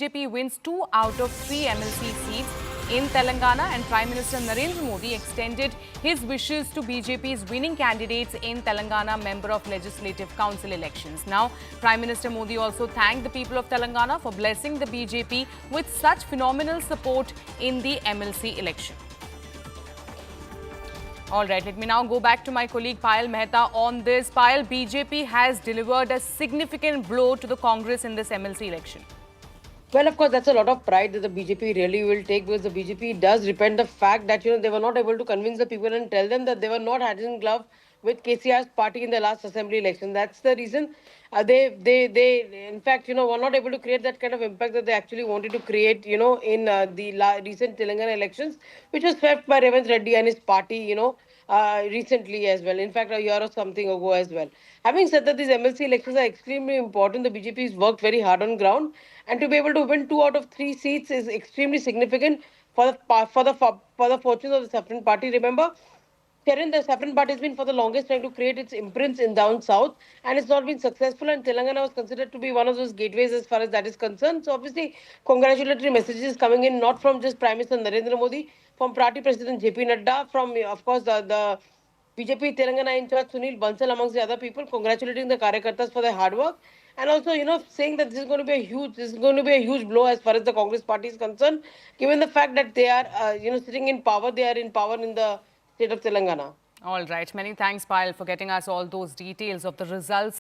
BJP wins 2 out of 3 MLC seats in Telangana, and Prime Minister Narendra Modi extended his wishes to BJP's winning candidates in Telangana member of Legislative Council elections. Now, Prime Minister Modi also thanked the people of Telangana for blessing the BJP with such phenomenal support in the MLC election. All right, let me now go back to my colleague Payal Mehta on this. Payal, BJP has delivered a significant blow to the Congress in this MLC election. Well, of course, that's a lot of pride that the BJP really will take, because the BJP does repent the fact that, they were not able to convince the people and tell them that they were not hand in glove with KCR's party in the last assembly election. That's the reason they in fact, were not able to create that kind of impact that they actually wanted to create, in the recent Telangana elections, which was swept by Revanth Reddy and his party, recently as well. In fact, a year or something ago as well. Having said that, these MLC elections are extremely important. The BJP has worked very hard on ground, and to be able to win 2 out of 3 seats is extremely significant for the fortunes of the Saffron Party. Remember, Karen, the Saffron Party has been for the longest trying to create its imprints in down south, and it's not been successful. And Telangana was considered to be one of those gateways as far as that is concerned. So obviously, congratulatory messages coming in not from just Prime Minister Narendra Modi, from Party President JP Nadda, from of course the BJP Telangana in charge Sunil Bansal, amongst the other people, congratulating the Karyakartas for their hard work, and also saying that this is going to be a huge blow as far as the Congress Party is concerned, given the fact that they are sitting in power. They are in power in the state of Telangana. All right. Many thanks, Payal, for getting us all those details of the results.